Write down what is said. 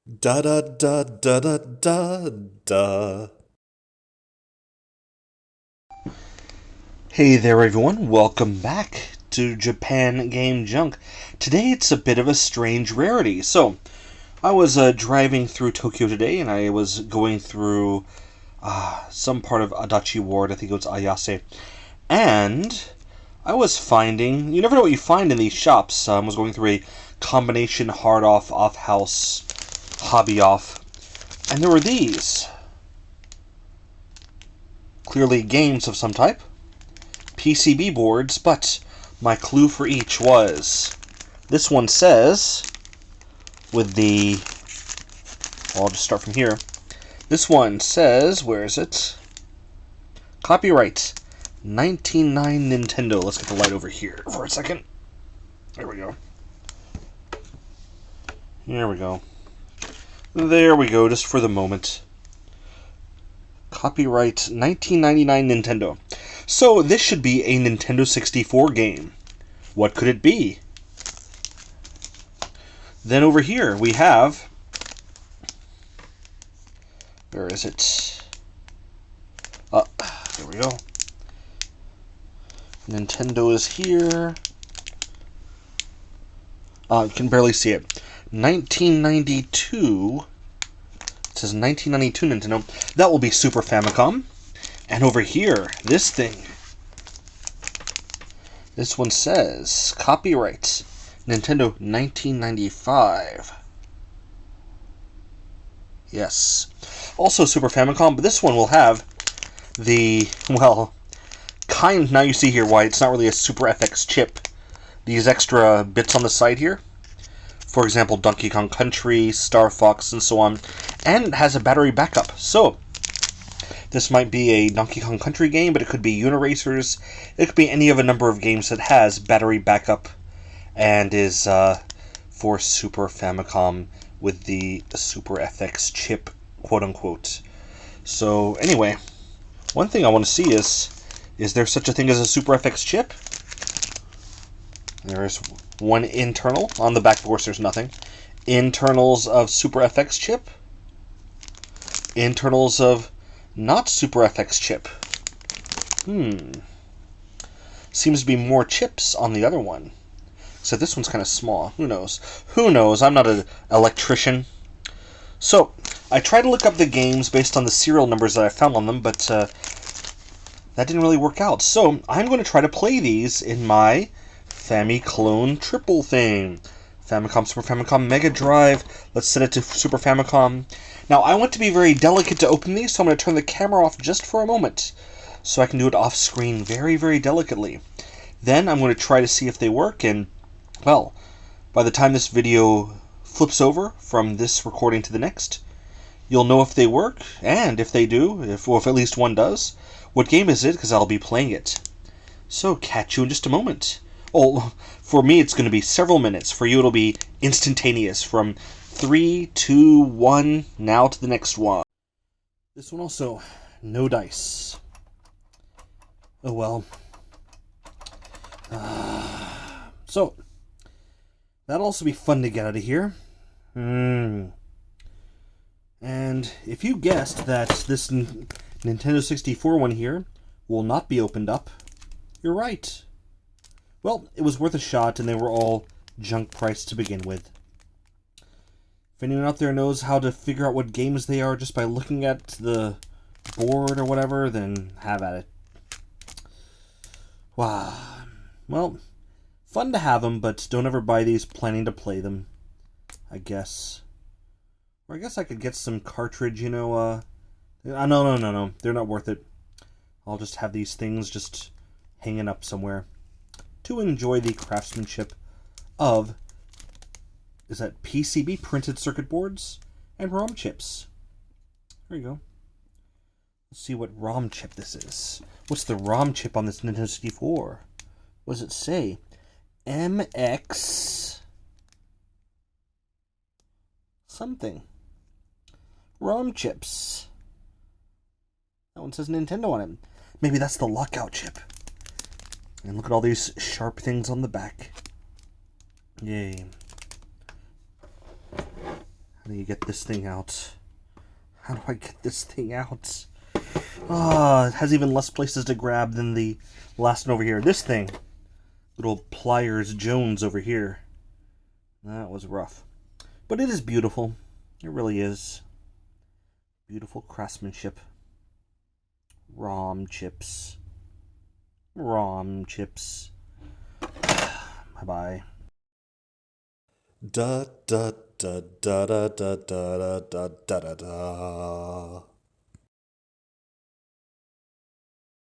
Da da da da da da da. Hey there everyone, welcome back to Japan Game Junk. Today it's a bit of a strange rarity. So, I was driving through Tokyo today and I was going through some part of Adachi Ward, I think it was Ayase, and I was finding, you never know what you find in these shops. I was going through a combination hard off, off house, hobby off, and there were these. Clearly games of some type. PCB boards, but my clue for each was, this one says, with the, well, I'll just start from here. This one says, where is it? Copyright 1999 Nintendo. Let's get the light over here for a second. There we go. There we go. There we go, just for the moment. Copyright 1999 Nintendo. So, this should be a Nintendo 64 game. What could it be? Then over here, we have... Where is it? There we go. Nintendo is here. You can barely see it. 1992. It says 1992 Nintendo. That will be Super Famicom. And over here, this thing. This one says copyright Nintendo 1995. Yes. Also Super Famicom, but this one will have the, well, kind, now you see here why it's not really a Super FX chip. These extra bits on the side here. For example, Donkey Kong Country, Star Fox, and so on. And it has a battery backup. So, this might be a Donkey Kong Country game, but it could be Uniracers. It could be any of a number of games that has battery backup and is for Super Famicom with the Super FX chip, quote-unquote. So, anyway, one thing I want to see is there such a thing as a Super FX chip? There is one internal. On the back, of course, there's nothing. Internals of Super FX chip. Internals of not Super FX chip. Seems to be more chips on the other one. So this one's kind of small. Who knows? Who knows? I'm not an electrician. So, I tried to look up the games based on the serial numbers that I found on them, but that didn't really work out. So, I'm going to try to play these in my Famiclone triple thing. Famicom, Super Famicom, Mega Drive. Let's set it to Super Famicom. Now, I want to be very delicate to open these, so I'm going to turn the camera off just for a moment, so I can do it off screen very, very delicately. Then I'm going to try to see if they work, and, well, by the time this video flips over from this recording to the next, you'll know if they work, and if they do, if at least one does, what game is it, because I'll be playing it. So, catch you in just a moment. Oh, for me it's going to be several minutes. For you it'll be instantaneous, from 3, 2, 1, now to the next one. This one also, no dice. Oh well. So, that'll also be fun to get out of here. And if you guessed that this Nintendo 64 one here will not be opened up, you're right. Well, it was worth a shot, and they were all junk priced to begin with. If anyone out there knows how to figure out what games they are just by looking at the board or whatever, then have at it. Wow. Well, fun to have them, but don't ever buy these planning to play them, I guess. Or I guess I could get some cartridge, no, they're not worth it. I'll just have these things just hanging up somewhere to enjoy the craftsmanship of, is that PCB printed circuit boards and ROM chips. There you go. Let's see what ROM chip this is. What's the ROM chip on this Nintendo 64? What does it say? MX something. ROM chips. That one says Nintendo on it. Maybe that's the lockout chip. And look at all these sharp things on the back. Yay. How do you get this thing out? How do I get this thing out? Ah, it has even less places to grab than the last one over here. This thing. Little pliers Jones over here. That was rough. But it is beautiful. It really is. Beautiful craftsmanship. ROM chips. ROM chips. Bye-bye. Da da da da da da da da da da da.